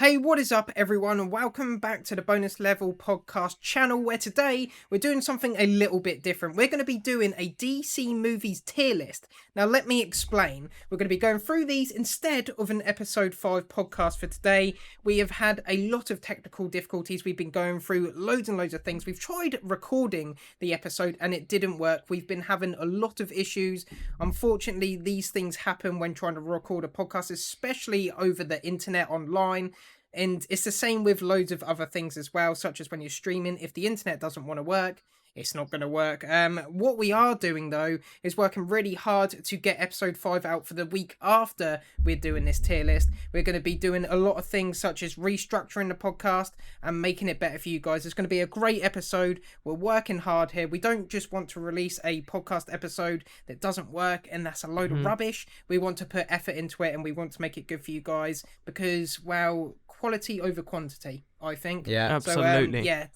Hey, what is up everyone, and welcome back to the Bonus Level podcast channel, where today we're doing something a little bit different. We're going to be doing a DC movies tier list. Now let me explain. We're going to be going through these instead of an episode 5 podcast for today. We have had a lot of technical difficulties. We've been going through loads and loads of things. We've tried recording the episode and it didn't work. We've been having a lot of issues. Unfortunately, these things happen when trying to record a podcast, especially over the internet online. And it's the same with loads of other things as well, such as when you're streaming. If the internet doesn't want to work, it's not going to work. What we are doing, though, is working really hard to get episode 5 out for the week after we're doing this tier list. We're going to be doing a lot of things such as restructuring the podcast and making it better for you guys. It's going to be a great episode. We're working hard here. We don't just want to release a podcast episode that doesn't work and that's a load of rubbish. We want to put effort into it and we want to make it good for you guys because, well, quality over quantity, I think. Yeah, absolutely. So,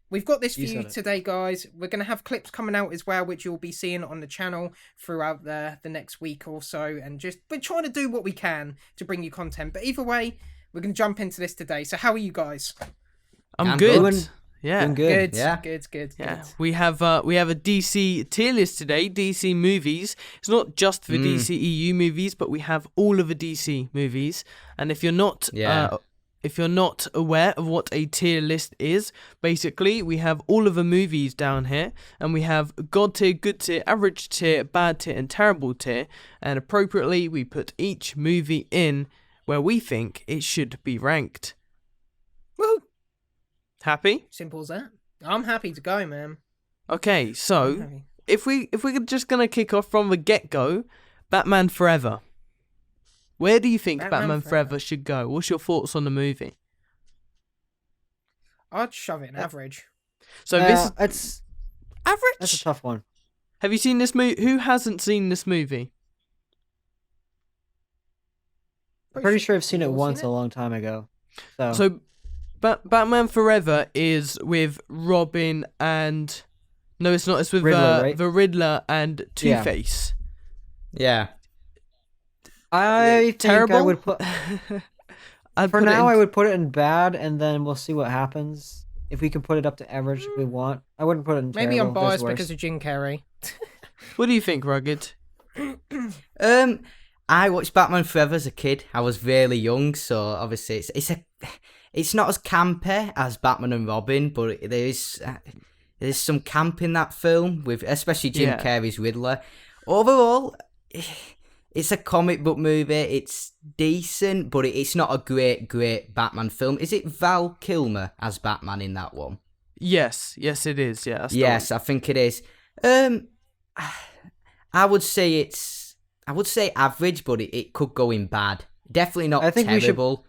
we've got this for you today, guys. We're going to have clips coming out as well, which you'll be seeing on the channel throughout the next week or so. And we're trying to do what we can to bring you content. But either way, we're going to jump into this today. So how are you guys? I'm good. Doing good. Good. We have a DC tier list today, DC movies. It's not just for DCEU movies, but we have all of the DC movies. And if you're not aware of what a tier list is, basically we have all of the movies down here, and we have God tier, good tier, average tier, bad tier, and terrible tier, and appropriately we put each movie in where we think it should be ranked. Woohoo! Happy? Simple as that. I'm happy to go, man. Okay, so if we're just gonna kick off from the get-go, Batman Forever. Where do you think Batman Forever should go? What's your thoughts on the movie? I'd shove it in average. So it's average. That's a tough one. Have you seen this movie? Who hasn't seen this movie? Pretty sure I've seen it once a long time ago. So Batman Forever is with Robin and... No, it's not. It's with Riddler, right? the Riddler and Two-Face. Yeah. I think terrible? I would put... I would put it in bad, and then we'll see what happens. If we can put it up to average if we want. I wouldn't put it in terrible. Maybe I'm biased because of Jim Carrey. What do you think, Rugged? I watched Batman Forever as a kid. I was really young, so obviously it's not as campy as Batman and Robin, but there's some camp in that film, with especially Jim Carrey's Riddler. Overall, it's a comic book movie. It's decent, but it's not a great Batman film. Is it Val Kilmer as Batman in that one? Yes, it is. Yeah. Yes, I think it is. I would say average, but it could go in bad. Definitely not terrible.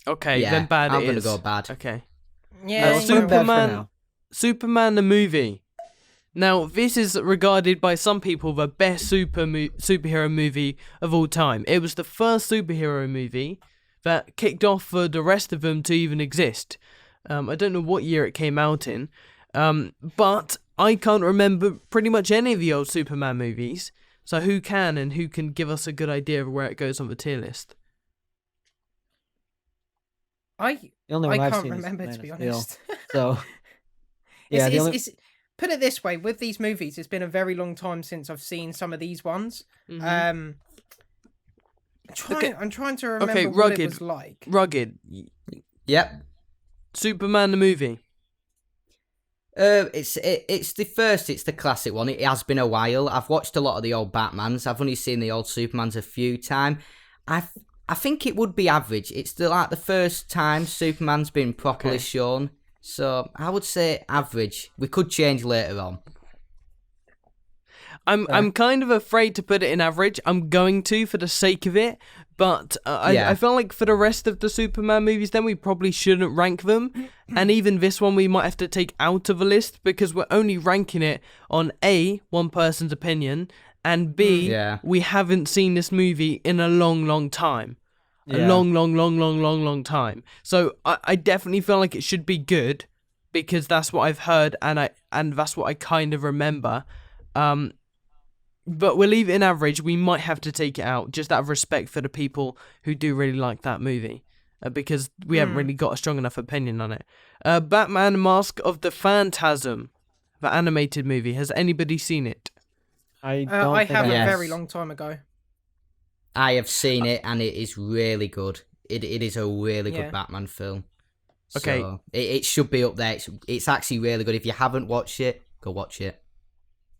Okay, then bad. I'm gonna go bad. Okay. Yeah. Superman the movie. Now, this is regarded by some people the best superhero movie of all time. It was the first superhero movie that kicked off for the rest of them to even exist. I don't know what year it came out in, but I can't remember pretty much any of the old Superman movies. So who can give us a good idea of where it goes on the tier list? I can't remember, to be honest. So, yeah, put it this way, with these movies, it's been a very long time since I've seen some of these ones. I'm trying to remember what it was like. Rugged. Yep. Superman the movie. It's the classic one. It has been a while. I've watched a lot of the old Batmans. I've only seen the old Supermans a few times. I think it would be average. It's the first time Superman's been properly shown. So I would say average. We could change later on. I'm kind of afraid to put it in average. I'm going to for the sake of it, but I feel like for the rest of the Superman movies, then we probably shouldn't rank them. And even this one, we might have to take out of a list because we're only ranking it on A, one person's opinion, and B, we haven't seen this movie in a long time. A long time. So I definitely feel like it should be good because that's what I've heard and that's what I kind of remember. But we'll leave it in average. We might have to take it out just out of respect for the people who do really like that movie. because we haven't really got a strong enough opinion on it. Batman Mask of the Phantasm, the animated movie. Has anybody seen it? I have a Yes. very long time ago. I have seen it, and it is really good. It is a really good Batman film. Okay. So it should be up there. It's actually really good. If you haven't watched it, go watch it.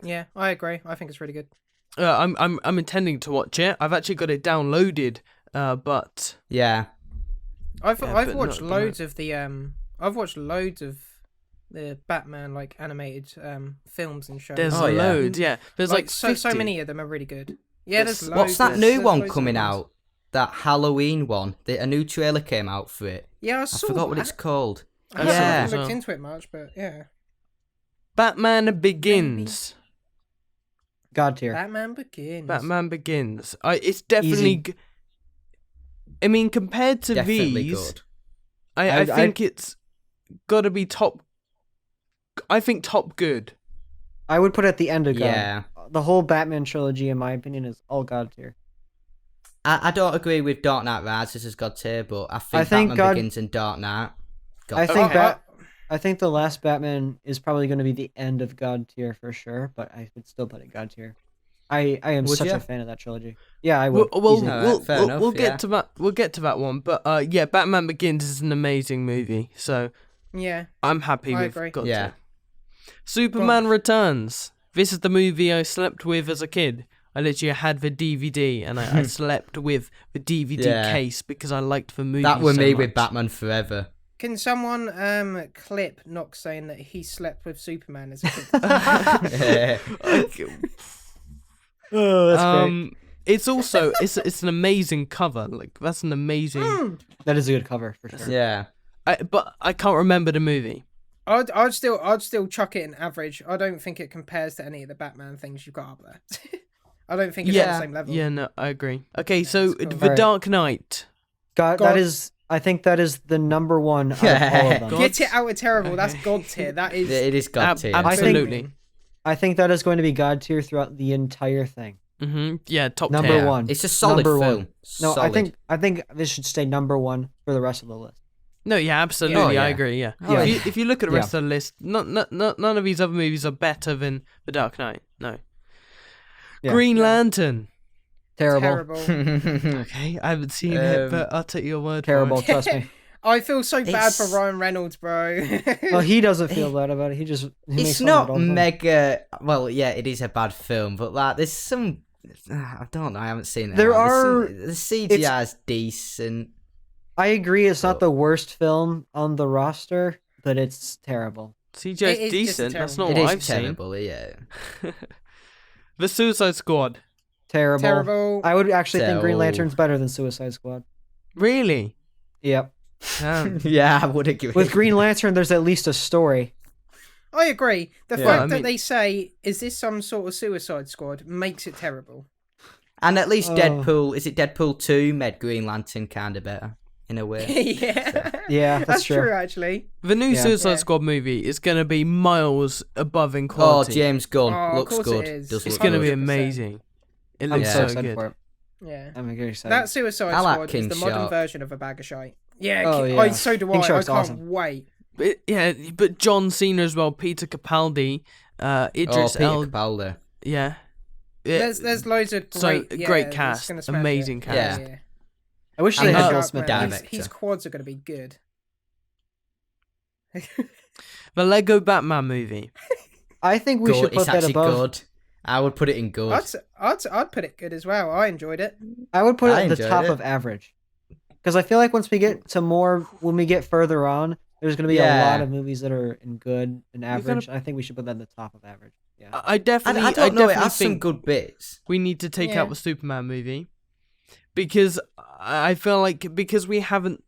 Yeah, I agree. I think it's really good. I'm intending to watch it. I've actually got it downloaded, but Yeah. I've but watched not- loads of the I've watched loads of the Batman like animated films and shows. there's Oh, yeah. loads. Yeah, there's like so 50. many of them are really good. Yeah, there's loads. What's that there's- new there's one loads of coming ones. out? That Halloween one. A new trailer came out for it. Yeah, I I saw forgot what that. it's called. I Yeah. haven't Yeah. looked into it much, but yeah. Batman Begins. God tier. Batman Begins. Batman Begins. It's definitely. Easy. I mean, compared to Definitely these, good. I think it's got to be top. I think top good. I would put it at the end of God. Yeah. The whole Batman trilogy, in my opinion, is all God tier. I don't agree with Dark Knight Rises as God tier, but I think think Batman God- Begins and Dark Knight. I think Okay. I think the last Batman is probably going to be the end of God tier for sure, but I would still put it God tier. I am Would such ya? a fan of that trilogy. Yeah, I would. Well, easily. Alright, fair enough, we'll yeah. get to that. We'll get to that one. But yeah, Batman Begins is an amazing movie. So Yeah. I'm happy I with agree. God Yeah. tier. Superman Returns. This is the movie I slept with as a kid. I literally had the DVD and I slept with the DVD Yeah. case because I liked the movie. That were so me much. with Batman Forever. Can someone clip Knox saying that he slept with Superman as a kid? Oh, that's great. It's also it's an amazing cover. Like that's an amazing. That is a good cover for sure. Yeah. But I can't remember the movie. I'd still chuck it in average. I don't think it compares to any of the Batman things you've got up there. I don't think it's on the same level. Yeah, no, I agree. Okay, so that's cool. The Alright. Dark Knight. God, God. that is. I think that is the number one out of all of them. God. Get it out of terrible. That's God tier. That is It is God tier. absolutely. I think that is going to be God tier throughout the entire thing. Yeah, top Number 10. Yeah. one. It's a solid Number film. one. No, Solid. I think this should stay number one for the rest of the list. No, yeah, absolutely. Oh, yeah. I agree. Yeah. Yeah. If you look at the rest of the list, none of these other movies are better than The Dark Knight. No. Yeah. Green Lantern. Terrible. Okay, I haven't seen it, but I'll take your word Terrible. for it. Trust me. I feel so bad for It's- Ryan Reynolds, bro. Well, he doesn't feel bad about it. He just. He makes It's fun of not it all the time. mega. Well, yeah, it is a bad film, but like, there's some. I don't know. I haven't seen it. There There's are- the CGI is decent. I agree. It's not the worst film on the roster, but it's terrible. CGI It is is just decent. That's not It what is I've seen. terrible. Yeah. The Suicide Squad. Terrible. Terrible. I would actually think Green So- Lantern's better than Suicide Squad. Really? Yep. Damn. Yeah, I would agree. With Green Lantern, there's at least a story. I agree. The Yeah, fact I that mean- they say, "Is this some sort of Suicide Squad?" makes it terrible. And at least Oh. Deadpool. Is it Deadpool 2 made Green Lantern kind of better in a way? Yeah. Yeah, that's true. actually. The new Yeah. Suicide Yeah. Squad movie is going to be miles above in Oh, quality. James Gunn Oh, of looks course good. it is. Does It's look going to be good. 100%. amazing. It I'm looks so so excited good. for it. Yeah. I'm very excited. That Suicide I like Squad King is the modern Shark. version of a bag of shite. Yeah, Oh, King, yeah. so do King I. I Shark's can't awesome. wait. But John Cena as well, Peter Capaldi, Idris Peter El, Capaldi. yeah. There's loads of So, great, great it's cast, gonna smash amazing it. cast. Yeah. I wish And they had King Will Shark, Smith. man, director. his quads are gonna be good. The Lego Batman movie. I think we Good. should put It's that actually above. good. I would put it in good. I'd put it good as well. I enjoyed it. I would put it I at the enjoyed top it. of average. Because I feel like once we get to more, when we get further on, there's going to be a Yeah. lot of movies that are in good and gotta- average. I think we should put that in the top of average. Yeah. I definitely, I don't know. It definitely has some think good bits. we need to take Yeah. out the Superman movie because I feel like because we haven't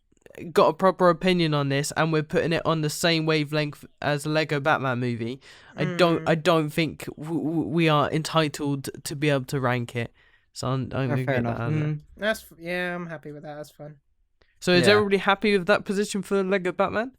got a proper opinion on this and we're putting it on the same wavelength as the Lego Batman movie, I don't think we are entitled to be able to rank it. So I'm gonna fair get enough. that on there. I'm happy with that. That's fun. So is Yeah. everybody happy with that position for Lego Batman?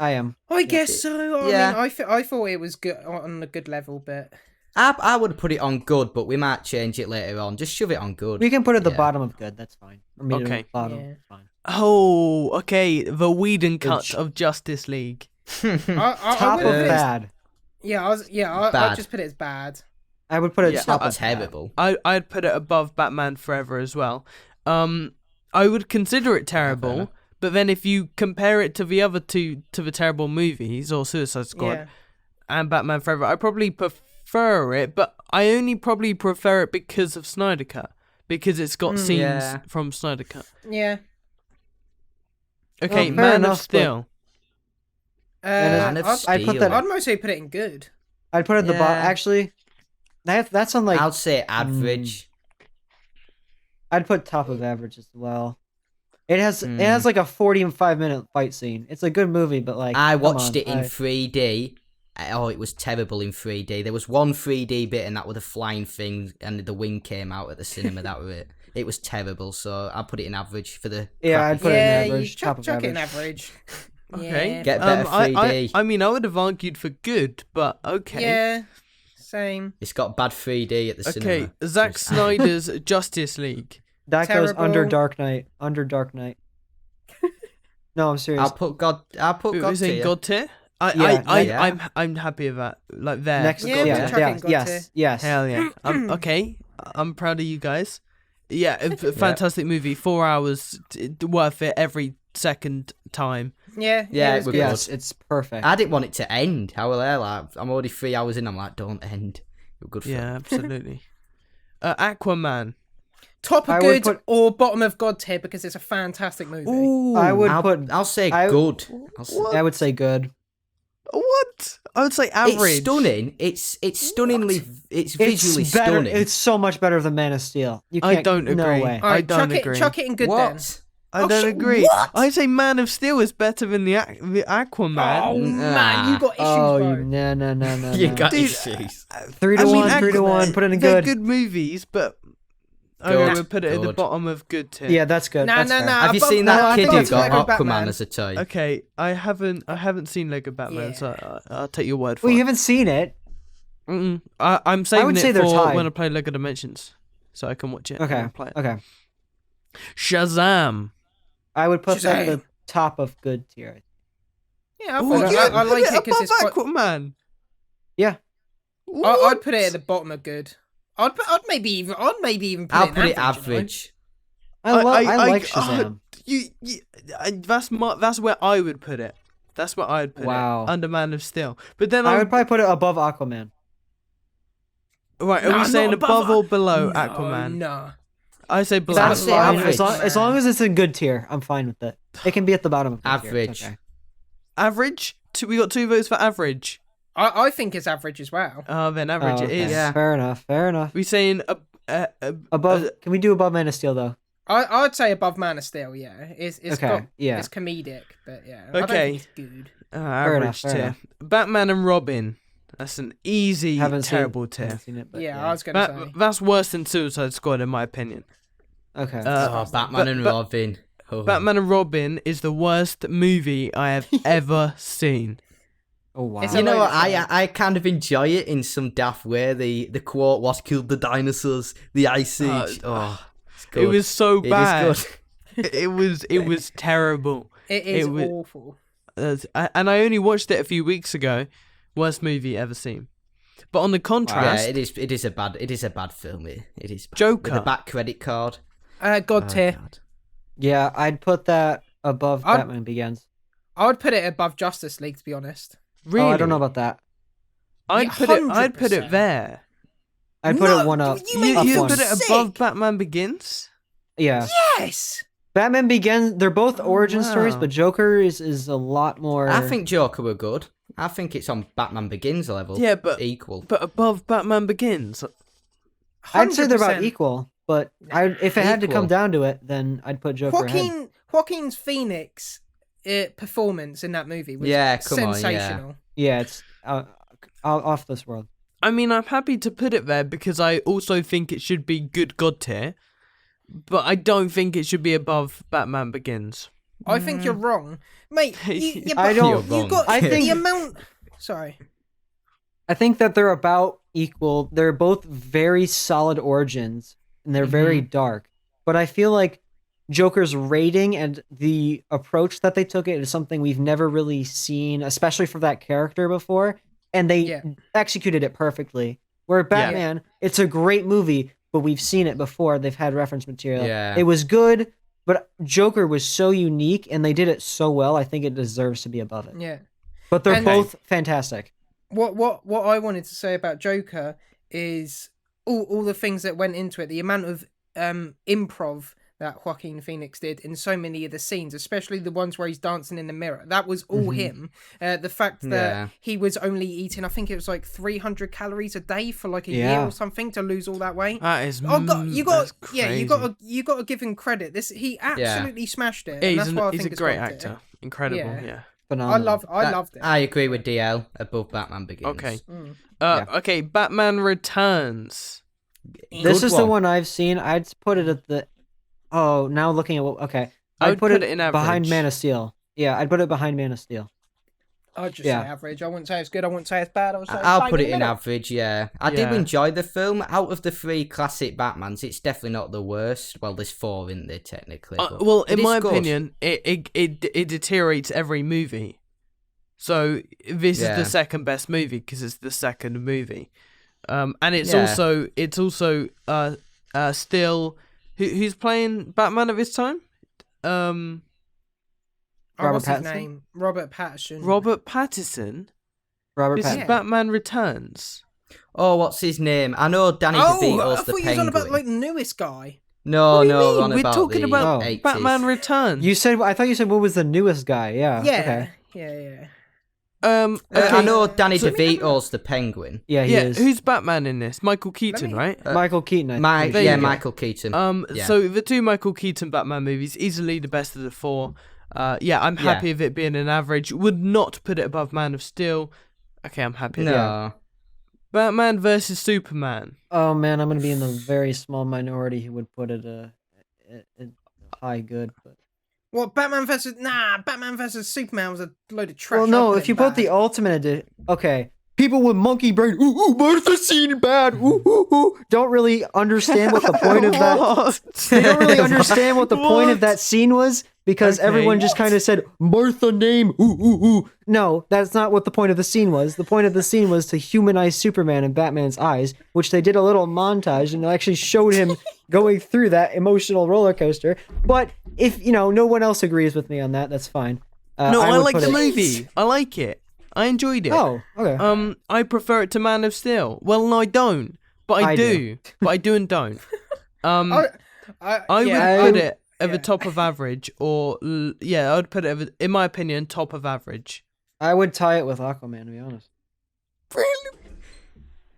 I am. I guess so. I Yeah. mean, I thought it was good on a good level, but I would put it on good, but we might change it later on. Just shove it on good. We can put it at the bottom of good. That's fine. Or medium Okay. bottom. Yeah. Fine. Oh, okay. The Whedon cut of Justice League. Top of bad. I'd just put it as bad. I would put it It's top not of terrible. I'd put it above Batman Forever as well. I would consider it terrible, but then if you compare it to the other two, to the terrible movies or Suicide Squad and Batman Forever, I probably prefer it, but I only probably prefer it because of Snyder Cut, because it's got scenes from Snyder Cut. Yeah. Okay, Well, Man of Steel. Man of Steel. I'd put that. I'd mostly put it in good. I'd put it at the bottom. Actually, that's on like. I'd say average. I'd put top of average as well. It has like a 45-minute fight scene. It's a good movie, but like I watched it in 3D. Oh, it was terrible in 3D. There was one 3D bit, and that was a flying thing, and the wing came out at the cinema. That was it. It was terrible. So I put it in average for the. I'd put it in average. You Top of chuck average. it in average. Okay. Get better 3D. I mean, I would have argued for good, but okay. Yeah, same. It's got bad 3D at the cinema. Okay, Zack Snyder's Justice League. That goes Terrible. under Dark Knight. Under Dark Knight. No, I'm serious. I'll put God Is it tier. God tier? I'm happy with that. Like there. Next, Yeah, we can chuck it in God tier. yes. Hell yeah. Okay. I'm proud of you guys. Yeah, fantastic movie. 4 hours, worth it every second time. Yeah, Yeah, it was we're good. good. Yes, it's perfect. I didn't want it to end. How will I? Like, I'm already 3 hours in. I'm like, don't end. You're good for Yeah, absolutely. Aquaman. Top of I good would put- or bottom of God tier because it's a fantastic movie. Ooh. I would put. I'll say I- good. I would say good. What? I would say average. It's stunning. It's stunningly. It's visually It's better. stunning. It's so much better than Man of Steel. You I can't, don't agree. No way. All right, I don't agree. Chuck it in good then. what? I don't agree. What? I say Man of Steel is better than the Aquaman. Oh man, you got issues, Oh, bro. no. You no. got Dude, issues. 3 to I mean, 1. 3 to 1. Put it in They're good. good movies, but I Good. would put it at the Good. bottom of good tier. Yeah, that's good. Nah, That's nah, fair. nah. Have you above- seen no, I that kid think who that's got Lego Aquaman Batman. as a toy? Okay, I haven't seen Lego Batman, so I'll take your word for Well, you it. haven't seen it. I'm saving would say it they're for tied. when I play Lego Dimensions, so I can watch it. Okay. and play it. Okay. Shazam. I would put that Shazam. at the top of good tier. Yeah, I, Ooh, thought, yeah, I like it because above it's quite. Aquaman. Yeah. I'd put it at the bottom of good. I'd maybe even put I'll it put in it average. I like Shazam. That's where I would put it. That's where I'd put Wow. it under Man of Steel. But then I would probably put it above Aquaman. right. Are No, we not saying above or below No, Aquaman? No. I say below. That's say fine. average. As long as it's in good tier, I'm fine with it. It can be at the bottom of good tier. It's Average. okay. Average. We got 2 votes for average. I think it's average as well. Then average Oh, it okay. is. Yeah. Fair enough. We saying Above. Can we do above Man of Steel though? I'd say above Man of Steel. Yeah, it's Okay, got yeah. it's comedic, but yeah. I don't Okay. think it's good. average fair tier. enough. Batman and Robin. That's an easy, Haven't terrible seen, tier. haven't seen it, but Yeah, I was gonna say. That's worse than Suicide Squad in my opinion. Okay. Batman and Robin. Oh. Batman and Robin is the worst movie I have ever seen. Oh wow. It's You know what? Hilarious, I kind of enjoy it in some daft way. The quote was "killed the dinosaurs, the Ice Age." It's good. It was so bad. It is good. It was terrible. It is it was- awful. And I only watched it a few weeks ago. Worst movie ever seen. But on the Yeah, contrast, it is a bad film. It is bad. Joker. With a back credit card. God tier. God. Yeah, I'd put that above I'd- Batman Begins. I would put it above Justice League, to be honest. really, Oh, I don't know about that. I'd put it 100%. there. I'd put it one up. you made up You one. put it Sick. above Batman Begins. Yeah. Yes. Batman Begins. They're both origin stories, wow. but Joker is a lot more. I think Joker were good. I think it's on Batman Begins level. Yeah, but equal. But above Batman Begins. I'd say they're about 100%. equal. But if it had to come Equal. down to it, then I'd put Joker ahead. Joaquin's Phoenix performance in that movie was Yeah, come on, yeah. sensational. Yeah, it's off this world. I mean, I'm happy to put it there because I also think it should be good God tier, but I don't think it should be above Batman Begins. I think you're wrong, mate. I don't- You got I think- the amount. Sorry. I think that they're about equal. They're both very solid origins, and they're very dark. But I feel like Joker's rating and the approach that they took it is something we've never really seen, especially for that character before, and they executed it perfectly. Where Batman, it's a great movie, but we've seen it before. They've had reference material. Yeah. It was good, but Joker was so unique, and they did it so well. I think it deserves to be above it. Yeah. But they're both fantastic. What I wanted to say about Joker is all the things that went into it. The amount of improv that Joaquin Phoenix did in so many of the scenes, especially the ones where he's dancing in the mirror. That was all him. The fact that he was only eating, I think it was like 300 calories a day for like a year or something to lose all that weight. That is you got crazy. you got to give him credit. He absolutely smashed it. And that's why I think he's a it's great got actor. Incredible, yeah. Phenomenal. I loved it. I agree with DL above Batman Begins. Okay. Okay, Batman Returns. This is the one I've seen. I'd put it at the... Oh, now looking at what... Okay. I'd put it in behind average. Man of Steel. Yeah, I'd put it behind Man of Steel. I'd just say average. I wouldn't say it's good. I wouldn't say it's bad. I'll put it in average, yeah. I did enjoy the film. Out of the 3 classic Batmans, it's definitely not the worst. Well, there's 4 in there, technically. Well, in my opinion, it deteriorates every movie. So this is the second best movie because it's the second movie. And it's also still... Who's playing Batman at this time? What's his name? Robert Pattinson. Robert Pattinson? This is Batman Returns. Oh, what's his name? I know Danny DeVito's the Penguin. I thought you was on about like the newest guy. No, we're talking about 80s. Batman Returns. I thought you said what was the newest guy? Yeah. Yeah. Okay. Yeah. I know Danny DeVito's the Penguin. Yeah, he is. Who's Batman in this? Michael Keaton, right? Michael Keaton. Michael Keaton. So the 2 Michael Keaton Batman movies, easily the best of the 4. I'm happy with it being an average. Would not put it above Man of Steel. Okay, I'm happy. No. Batman versus Superman. Oh man, I'm gonna be in the very small minority who would put it a high good. But... What, Batman versus Superman was a load of trash. Well, no, if you put the Ultimate Edition... Okay. People with monkey brain, Martha scene bad, don't really understand what the point of that... They don't really understand what the point of that scene was, because everyone just kind of said, Martha name, No, that's not what the point of the scene was. The point of the scene was to humanize Superman in Batman's eyes, which they did a little montage, and actually showed him going through that emotional roller coaster. But if, no one else agrees with me on that, that's fine. I like the movie. I like it. I enjoyed it. Oh, okay. I prefer it to Man of Steel. Well, no, I don't, but I do. But I do and don't. I would put it at the top of average, or I would put it, in my opinion, top of average. I would tie it with Aquaman, to be honest. Really?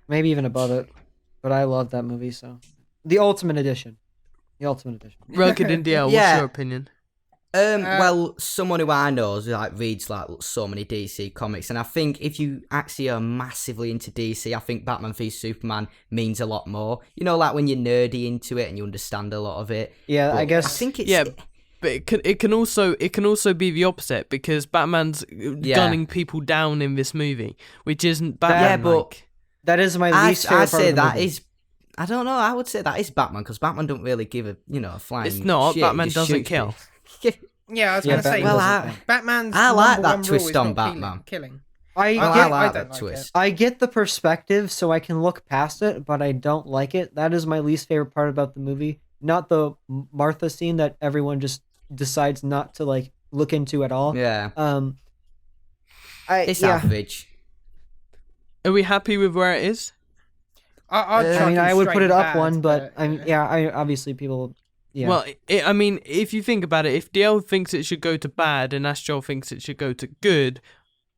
Maybe even above it, but I love that movie. So, the Ultimate Edition. Rugged and DL, what's your opinion? Well, someone who I know reads so many DC comics, and I think if you actually are massively into DC, I think Batman v Superman means a lot more. When you're nerdy into it and you understand a lot of it. Yeah, but I guess. I think it's but it can also be the opposite, because Batman's gunning people down in this movie, which isn't Batman. Yeah, but that is my least favorite part of the movie. I don't know. I would say that is Batman, because Batman don't really give a flying. It's not. Shit. Batman doesn't kill. Yeah, I was going to say. Batman's I like that #1 twist rule on is not Batman. Killing. I like that twist. I get the perspective, so I can look past it, but I don't like it. That is my least favorite part about the movie. Not the Martha scene that everyone just decides not to look into at all. Yeah. It's average. Are we happy with where it is? I would put it up one, but I obviously people. Yeah. Well, if you think about it, if DL thinks it should go to bad and Astro thinks it should go to good,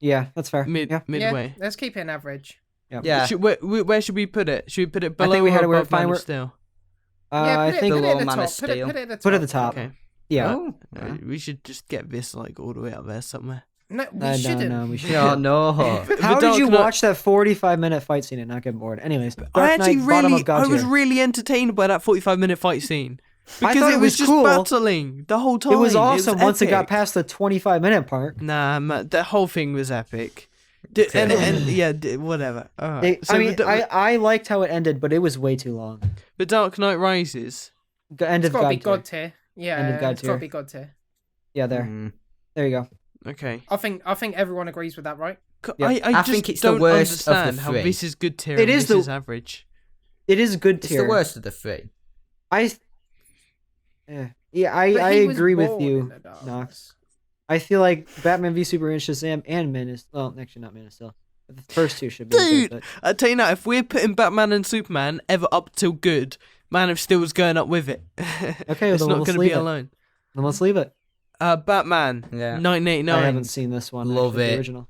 that's fair. Midway. Yeah, let's keep it an average. Yeah. Where should we put it? Should we put it below? I think we had or above Man we're of Steel? I think below Man of Steel. Put it at the top. Okay. Yeah. Oh, we should just get this all the way up there somewhere. No, we shouldn't. No, we shouldn't. No. How did you watch that 45-minute fight scene and not get bored? Anyways, I was really entertained by that 45-minute fight scene. Because it was just cool. battling the whole time. It was awesome once it got epic. past the 25-minute part. Nah, the whole thing was epic. Whatever. All right. I liked how it ended, but it was way too long. The Dark Knight Rises. The end It's of got to be God God tier. tier. Yeah, End of God it's got to tier. be God tier. Yeah, there you go. Okay. I think everyone agrees with that, right? Yep. I just think it's the don't worst of the understand how three. this is good tier It and is this the- is average. It is good It's tier. the worst of the three. I But he was agree with born you, in the darkness. Knox. I feel like Batman v Superman, Shazam, and Man of Steel. Well, actually not Man of Steel. But the first two should be Dude, good. I tell you now, if we're putting Batman and Superman ever up till good, Man of Steel is going up with it. Okay, It's then not let's going to leave be it. alone. Then let's leave it. Batman, Yeah. 1989. I haven't seen this one. Love actually, it. The original.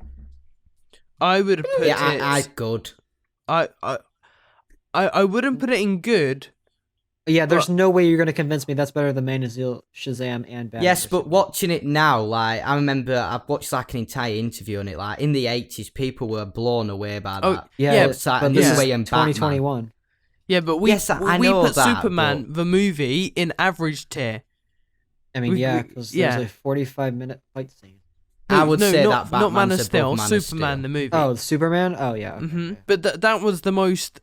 I would put it. I good. I wouldn't put it in good. Yeah, there's no way you're gonna convince me that's better than Man of Steel, Shazam, and Batman. Yes, v but Superman. watching it now, like I remember I watched like an entire interview on it. Like in the 80s, people were blown away by Oh, that. Yeah, Yeah, It's like a but new this is way in Batman. 2021. Yeah, but we Yes, I we know put that, Superman the movie in average tier. I mean, because yeah. there's a 45-minute fight scene. I would say not, that not Man Batman's of Steel, above Man of Superman Steel. the movie. Oh, Superman. Oh yeah. Okay, okay. But that was the most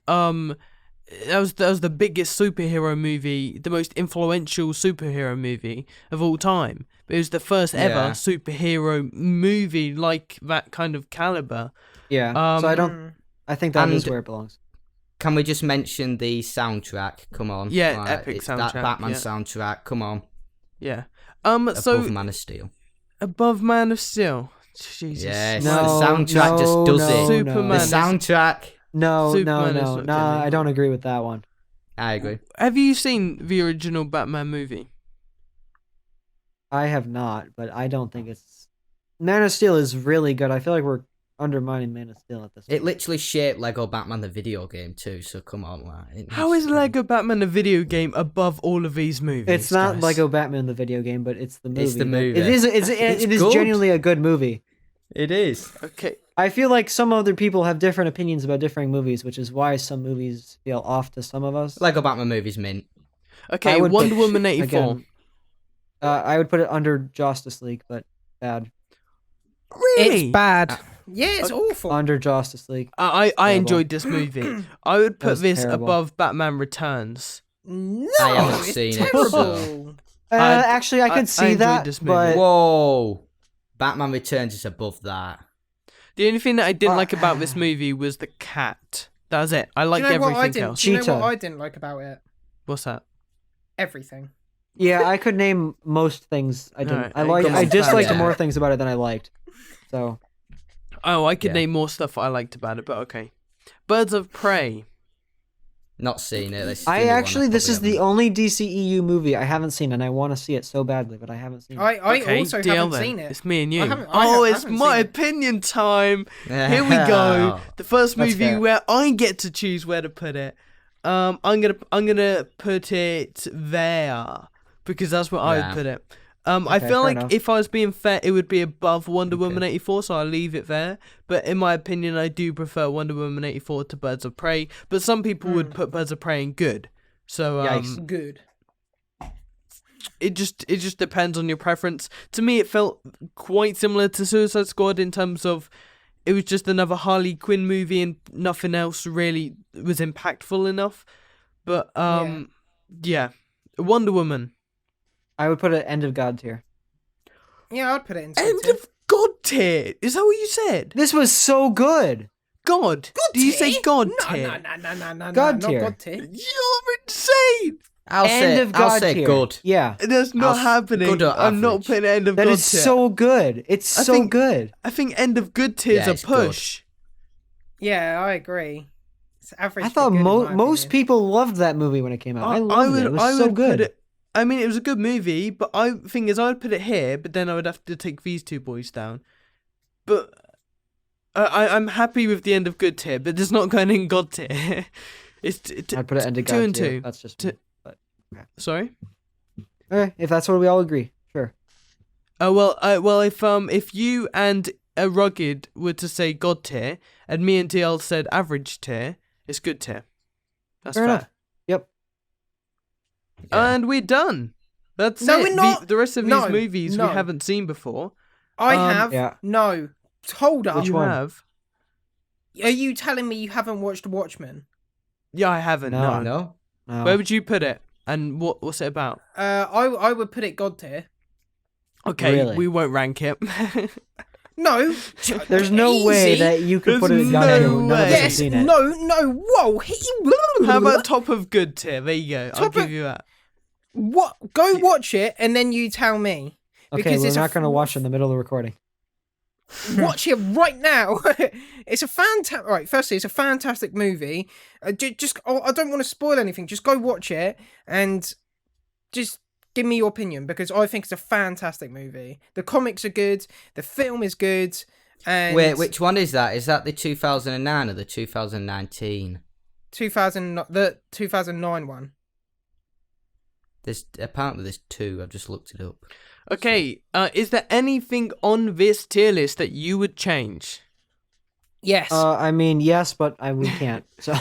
that was the biggest superhero movie, the most influential superhero movie of all time. It was the first ever Yeah. superhero movie like that kind of caliber. Yeah. So I think that is And- where it belongs. Can we just mention the soundtrack? Come on. Yeah, Like, epic it's soundtrack, That Batman yeah. soundtrack. Come on. Yeah. Above So Man of Steel. above Man of Steel. Jesus. Yes. No, the soundtrack just does it. Superman The is- soundtrack. No, Superman is no. not Nah, good. I don't agree with that one. I agree. Have you seen the original Batman movie? I have not, but I don't think it's. Man of Steel is really good. I feel like we're undermining Man of Steel at this point. It literally shaped Lego Batman the video game too. So come on, like. How is Lego Batman the video game above all of these movies? It's not guys? Lego Batman the video game, but it's the movie. It's the that- movie. It is. It is good. genuinely a good movie. It is. Okay. I feel like some other people have different opinions about different movies, which is why some movies feel off to some of us. Lego Batman movies mint. Okay, I would Wonder put- Woman 84. again, I would put it under Justice League, but bad. Really? It's bad. Yeah, it's awful. Under Justice League. I Terrible. enjoyed this movie. I would put was this terrible. above Batman Returns. No, I haven't it's seen it, terrible. so- Actually, I could see enjoyed that, this movie. but Whoa. Batman Returns is above that. The only thing that I didn't like about this movie was the cat. That was it. I Do you liked know what I everything didn't? else. Do you know what Cheetah. I didn't like about it? What's that? Everything. yeah, I could name most things I didn't. Alright, I disliked yeah. more things about it than I liked. So Oh, I could Yeah. name more stuff I liked about it, but okay. Birds of Prey. Not seen it. This this is the only DCEU movie I haven't seen, and I want to see it so badly, but I haven't seen it. I Okay, also deal haven't then. seen it. It's me and you. I haven't It's my seen it. opinion time. Here we go. The first That's movie fair. where I get to choose where to put it. I'm gonna put it there because that's where I Yeah. would put it. I Okay, feel fair like enough. if I was being fair, it would be above Wonder Woman 84, so I'll leave it there. But in my opinion, I do prefer Wonder Woman 84 to Birds of Prey. But some people would put Birds of Prey in good. So Yikes. Good. it just depends on your preference. To me, it felt quite similar to Suicide Squad in terms of it was just another Harley Quinn movie and nothing else really was impactful enough. But yeah. Wonder Woman. I would put it end of God tier. Yeah, I'd put it in. End of God tier. Is that what you said? This was so good. God. Did you say God tier? No, God not tier. God tier. You're insane. I'll End say tier. good. Yeah, That's not happening. good or I'm not average? putting end of that God is tier. so good. It's I so think- good. I think end of good tier is Yeah, a it's good. push. Yeah, I agree. It's average. I thought to good, in my most opinion. people loved that movie when it came out. I loved it. It was so put good. it. I mean, it was a good movie, but thing is, I would put it here, but then I would have to take these two boys down. But I'm happy with the end of good tier, but it's not going in God tier. I'd put it end of God 2 and tier. 2. That's just Two- me. But Sorry. okay, if that's what we all agree, sure. Well, if you and a Rugged were to say God tier, and me and DL said average tier, it's good tier. That's Fair fair. enough. Yep. Yeah. And we're done. That's No, it. we're not. The rest of No, these movies no. we haven't seen before. I have yeah. no. Hold up. Which You one? have. Are you telling me you haven't watched Watchmen? Yeah, I haven't. No. No. No. Where would you put it? And what's it about? I would put it God tier. Okay, Really? we won't rank it. No, There's no way easy. that you could put it There's in God tier no when none of us way. have Yes, seen it. no, whoa. How about top of good tier? There you go. I'll Top of- give you that. What? Go watch it and then you tell me. Okay, Because we're it's not going to watch in the middle of the recording. Watch it right now. It's a fantastic. Right, firstly, it's a fantastic movie. I don't want to spoil anything. Just go watch it and just give me your opinion because I think it's a fantastic movie. The comics are good. The film is good. And Wait, which one is that? Is that the 2009 or the 2019? the 2009 one. Apparently there's two. I've just looked it up. Okay, is there anything on this tier list that you would change? Yes. I mean, yes, but we can't. So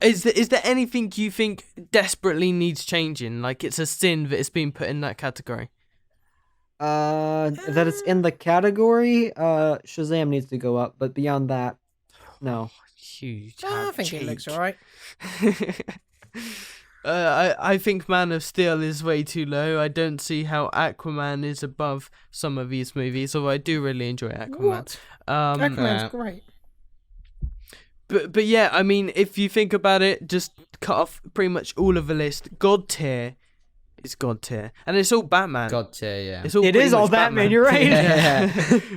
Is there anything you think desperately needs changing? Like it's a sin that it's been put in that category? that it's in the category, Shazam needs to go up, but beyond that, no. Huge. I think it looks alright. I think Man of Steel is way too low. I don't see how Aquaman is above some of these movies, although I do really enjoy Aquaman. What? Aquaman's yeah. great. But yeah, I mean, if you think about it, just cut off pretty much all of the list. God tier is God tier, and it's all Batman. God tier, yeah. It's all It pretty is all much Batman, you're right. Yeah.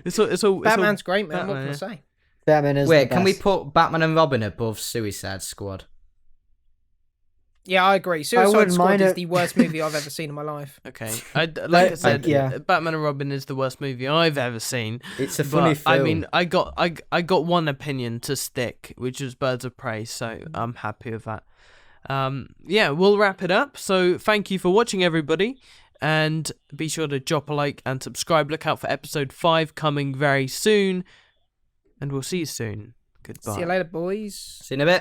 it's all Batman's great, man. What Batman, can I say? Batman is Wait, the can we best. put Batman and Robin above Suicide Squad? Yeah, I agree. Suicide wouldn't Squad mind is it. the worst movie I've ever seen in my life. Okay, like I said, yeah. Batman and Robin is the worst movie I've ever seen. It's a funny But, film. I mean, I got one opinion to stick, which was Birds of Prey, so I'm happy with that. Yeah, we'll wrap it up. So thank you for watching, everybody, and be sure to drop a like and subscribe. Look out for episode 5 coming very soon, and we'll see you soon. Goodbye. See you later, boys. See you in a bit.